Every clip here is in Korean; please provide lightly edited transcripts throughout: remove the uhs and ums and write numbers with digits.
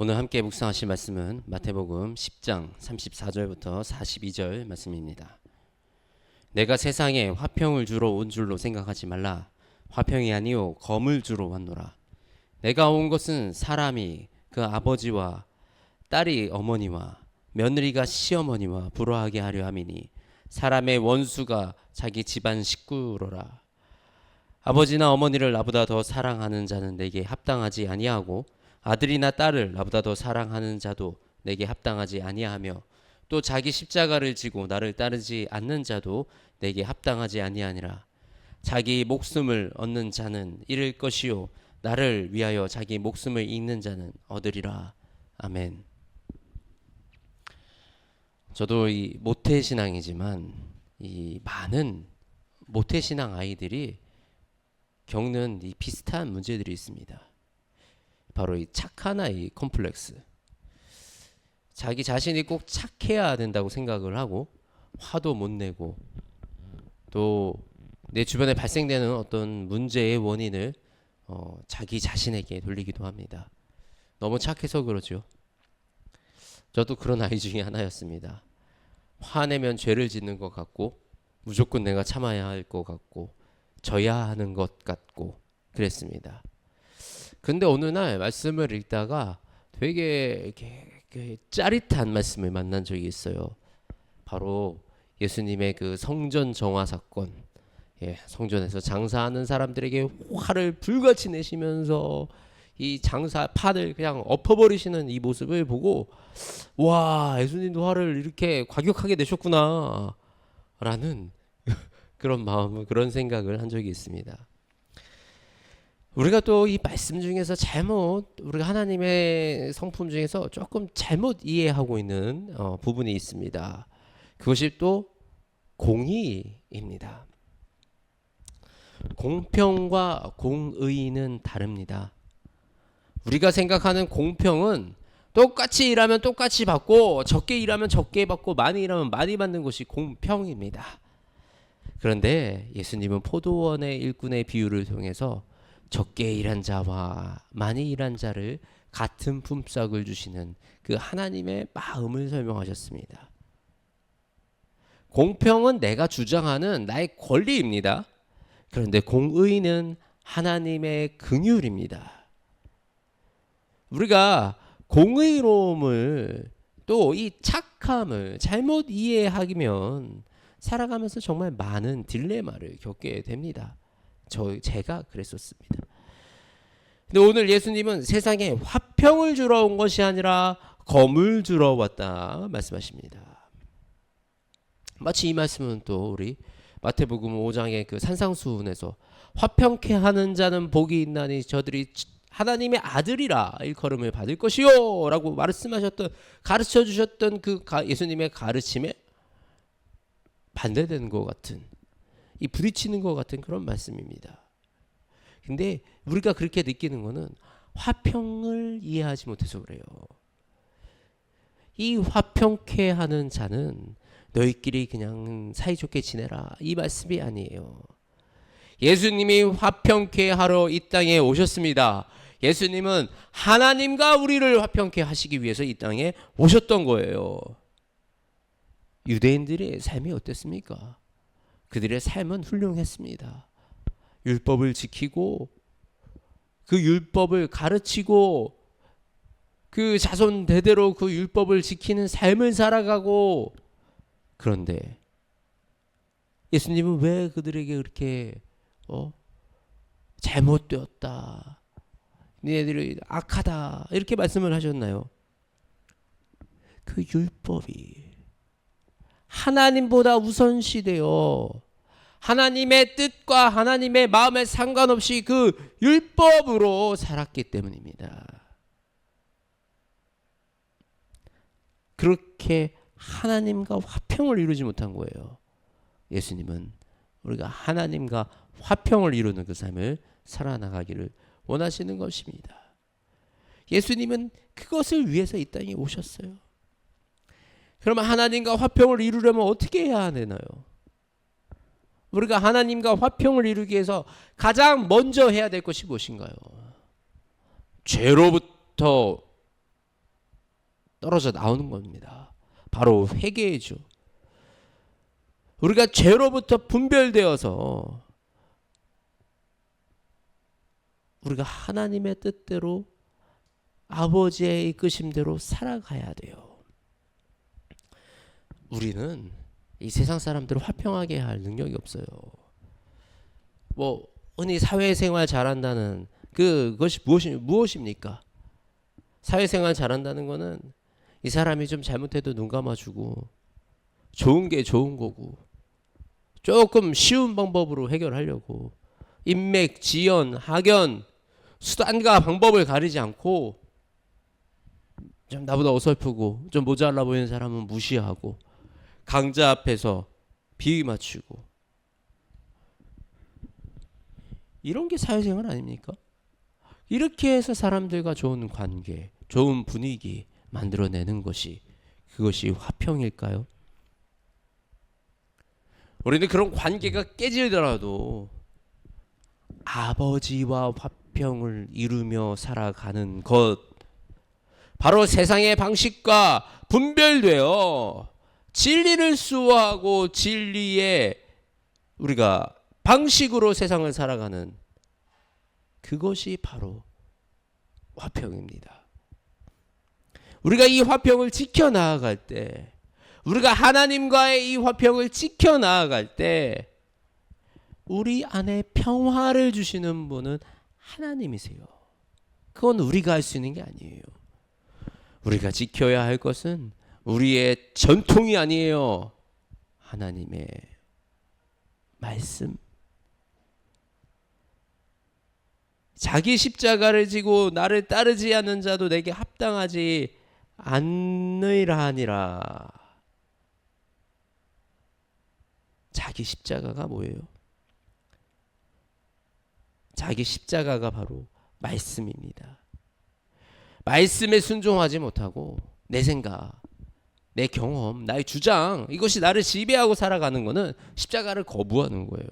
오늘 함께 묵상하실 말씀은 마태복음 10장 34절부터 42절 말씀입니다. 내가 세상에 화평을 주러 온 줄로 생각하지 말라. 화평이 아니요 검을 주러 왔노라. 내가 온 것은 사람이 그 아버지와 딸이 어머니와 며느리가 시어머니와 불화하게 하려 함이니 사람의 원수가 자기 집안 식구로라. 아버지나 어머니를 나보다 더 사랑하는 자는 내게 합당하지 아니하고 아들이나 딸을 나보다 더 사랑하는 자도 내게 합당하지 아니하며 또 자기 십자가를 지고 나를 따르지 않는 자도 내게 합당하지 아니하니라. 자기 목숨을 얻는 자는 잃을 것이요 나를 위하여 자기 목숨을 잃는 자는 얻으리라. 아멘. 저도 이 모태신앙이지만 이 많은 모태신앙 아이들이 겪는 이 비슷한 문제들이 있습니다. 바로 이 착한 아이 컴플렉스. 자기 자신이 꼭 착해야 된다고 생각을 하고 화도 못 내고 또 내 주변에 발생되는 어떤 문제의 원인을 자기 자신에게 돌리기도 합니다. 너무 착해서 그러죠. 저도 그런 아이 중에 하나였습니다. 화내면 죄를 짓는 것 같고 무조건 내가 참아야 할 것 같고 져야 하는 것 같고 그랬습니다. 근데 어느 날 말씀을 읽다가 되게 이렇게 짜릿한 말씀을 만난 적이 있어요. 바로 예수님의 그 성전 정화 사건. 성전에서 장사하는 사람들에게 화를 불같이 내시면서 이 장사 판을 그냥 엎어버리시는 이 모습을 보고 와, 예수님도 화를 이렇게 과격하게 내셨구나 라는 그런 마음을, 그런 생각을 한 적이 있습니다. 우리가 또 이 말씀 중에서 우리가 하나님의 성품 중에서 조금 잘못 이해하고 있는 부분이 있습니다. 그것이 또 공의입니다. 공평과 공의는 다릅니다. 우리가 생각하는 공평은 똑같이 일하면 똑같이 받고 적게 일하면 적게 받고 많이 일하면 많이 받는 것이 공평입니다. 그런데 예수님은 포도원의 일꾼의 비유를 통해서 적게 일한 자와 많이 일한 자를 같은 품삯을 주시는 그 하나님의 마음을 설명하셨습니다. 공평은 내가 주장하는 나의 권리입니다. 그런데 공의는 하나님의 긍휼입니다. 우리가 공의로움을 또 이 착함을 잘못 이해하면 살아가면서 정말 많은 딜레마를 겪게 됩니다. 제가 그랬었습니다. 근데 오늘 예수님은 세상에 화평을 주러 온 것이 아니라 검을 주러 왔다 말씀하십니다. 마치 이 말씀은 또 우리 마태복음 5장의 그 산상수훈에서 화평케 하는 자는 복이 있나니 저들이 하나님의 아들이라 일컬음을 받을 것이요 라고 말씀하셨던, 가르쳐 주셨던 그 예수님의 가르침에 반대되는 것 같은, 이 부딪히는 것 같은 그런 말씀입니다. 근데 우리가 그렇게 느끼는 거는 화평을 이해하지 못해서 그래요. 이 화평케 하는 자는 너희끼리 그냥 사이좋게 지내라, 이 말씀이 아니에요. 예수님이 화평케 하러 이 땅에 오셨습니다. 예수님은 하나님과 우리를 화평케 하시기 위해서 이 땅에 오셨던 거예요. 유대인들의 삶이 어땠습니까? 그들의 삶은 훌륭했습니다. 율법을 지키고 그 율법을 가르치고 그 자손 대대로 그 율법을 지키는 삶을 살아가고, 그런데 예수님은 왜 그들에게 그렇게 잘못되었다, 너희들이 악하다 이렇게 말씀을 하셨나요? 그 율법이 하나님보다 우선시되어 하나님의 뜻과 하나님의 마음에 상관없이 그 율법으로 살았기 때문입니다. 그렇게 하나님과 화평을 이루지 못한 거예요. 예수님은 우리가 하나님과 화평을 이루는 그 삶을 살아나가기를 원하시는 것입니다. 예수님은 그것을 위해서 이 땅에 오셨어요. 그러면 하나님과 화평을 이루려면 어떻게 해야 되나요? 우리가 하나님과 화평을 이루기 위해서 가장 먼저 해야 될 것이 무엇인가요? 죄로부터 떨어져 나오는 겁니다. 바로 회개죠. 우리가 죄로부터 분별되어서 우리가 하나님의 뜻대로 아버지의 이끄심대로 살아가야 돼요. 우리는 이 세상 사람들을 화평하게 할 능력이 없어요. 뭐 흔히 사회생활 잘한다는 그것이 무엇입니까? 사회생활 잘한다는 거는 이 사람이 좀 잘못해도 눈 감아주고 좋은 게 좋은 거고 조금 쉬운 방법으로 해결하려고 인맥, 지연, 학연, 수단과 방법을 가리지 않고 좀 나보다 어설프고 좀 모자라 보이는 사람은 무시하고 강자 앞에서 비위 맞추고 이런 게 사회생활 아닙니까? 이렇게 해서 사람들과 좋은 관계, 좋은 분위기 만들어내는 것이 그것이 화평일까요? 우리는 그런 관계가 깨지더라도 아버지와 화평을 이루며 살아가는 것, 바로 세상의 방식과 분별되어 진리를 수호하고 진리의 우리가 방식으로 세상을 살아가는 그것이 바로 화평입니다. 우리가 이 화평을 지켜나아갈 때, 우리가 하나님과의 이 화평을 지켜나아갈 때 우리 안에 평화를 주시는 분은 하나님이세요. 그건 우리가 할 수 있는 게 아니에요. 우리가 지켜야 할 것은 우리의 전통이 아니에요. 하나님의 말씀. 자기 십자가를 지고 나를 따르지 않는 자도 내게 합당하지 않느니라 하니라. 자기 십자가가 뭐예요? 자기 십자가가 바로 말씀입니다. 말씀에 순종하지 못하고 내 생각, 내 경험, 나의 주장, 이것이 나를 지배하고 살아가는 것은 십자가를 거부하는 거예요.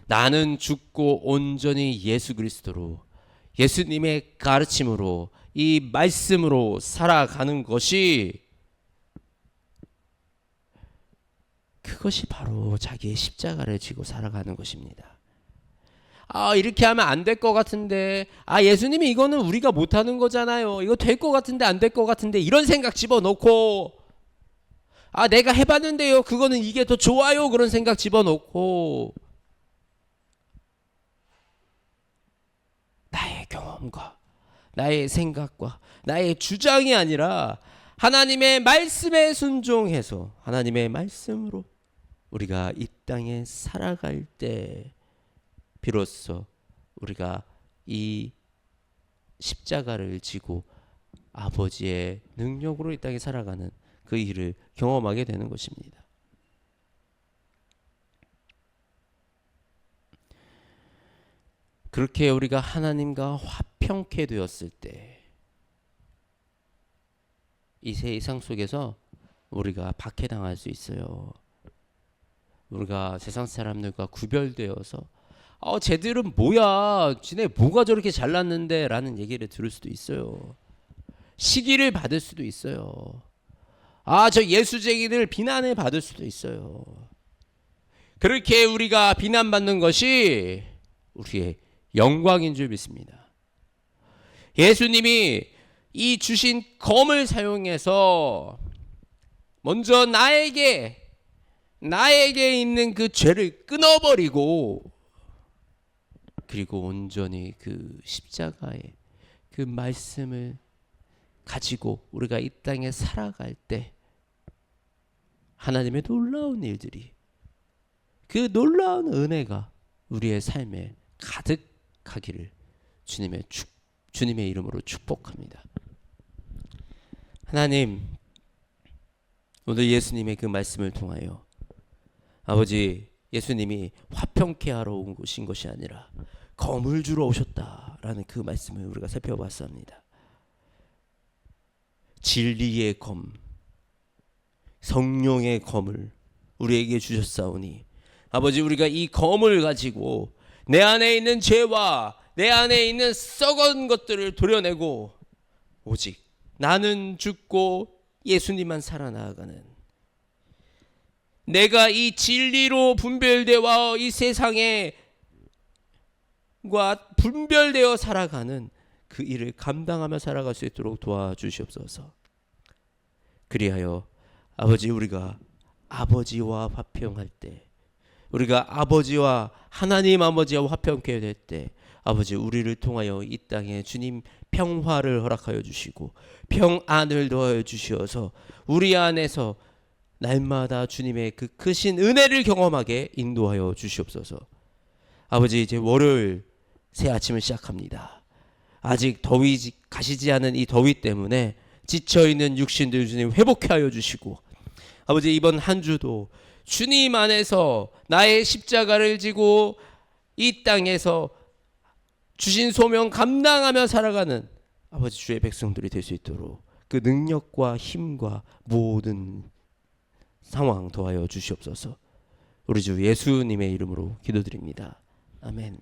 나는 죽고 온전히 예수 그리스도로, 예수님의 가르침으로, 이 말씀으로 살아가는 것이, 그것이 바로 자기의 십자가를 지고 살아가는 것입니다. 이렇게 하면 안 될 것 같은데, 예수님이 이거는 우리가 못하는 거잖아요. 이거 될 것 같은데 안 될 것 같은데, 이런 생각 집어넣고, 내가 해봤는데요, 그거는 이게 더 좋아요, 그런 생각 집어넣고, 나의 경험과 나의 생각과 나의 주장이 아니라 하나님의 말씀에 순종해서 하나님의 말씀으로 우리가 이 땅에 살아갈 때 비로소 우리가 이 십자가를 지고 아버지의 능력으로 이 땅에 살아가는 그 일을 경험하게 되는 것입니다. 그렇게 우리가 하나님과 화평케 되었을 때 이 세상 속에서 우리가 박해당할 수 있어요. 우리가 세상 사람들과 구별되어서 쟤들은 뭐야, 지네 뭐가 저렇게 잘났는데 라는 얘기를 들을 수도 있어요. 시기를 받을 수도 있어요. 저 예수쟁이들 비난을 받을 수도 있어요. 그렇게 우리가 비난받는 것이 우리의 영광인 줄 믿습니다. 예수님이 이 주신 검을 사용해서 먼저 나에게 있는 그 죄를 끊어버리고, 그리고 온전히 그 십자가의 그 말씀을 가지고 우리가 이 땅에 살아갈 때 하나님의 놀라운 일들이, 그 놀라운 은혜가 우리의 삶에 가득하기를 주님의 이름으로 축복합니다. 하나님, 오늘 예수님의 그 말씀을 통하여 아버지, 예수님이 화평케 하러 오신 것이 아니라 검을 주러 오셨다라는 그 말씀을 우리가 살펴봤습니다. 진리의 검, 성령의 검을 우리에게 주셨사오니 아버지, 우리가 이 검을 가지고 내 안에 있는 죄와 내 안에 있는 썩은 것들을 도려내고 오직 나는 죽고 예수님만 살아나가는, 내가 이 진리로 분별되어 이 세상에 분별되어 살아가는 그 일을 감당하며 살아갈 수 있도록 도와주시옵소서. 그리하여 아버지, 우리가 아버지와 화평할 때, 우리가 아버지와 하나님 아버지와 화평케 될 때, 아버지, 우리를 통하여 이 땅에 주님 평화를 허락하여 주시고 평안을 더하여 주시어서 우리 안에서 날마다 주님의 그 크신 은혜를 경험하게 인도하여 주시옵소서. 아버지, 이제 월요일 새 아침을 시작합니다. 아직 더위 가시지 않은 이 더위 때문에 지쳐있는 육신들 주님 회복하여 주시고, 아버지, 이번 한 주도 주님 안에서 나의 십자가를 지고 이 땅에서 주신 소명 감당하며 살아가는 아버지 주의 백성들이 될 수 있도록 그 능력과 힘과 모든 상황 더하여 주시옵소서. 우리 주 예수님의 이름으로 기도드립니다. 아멘.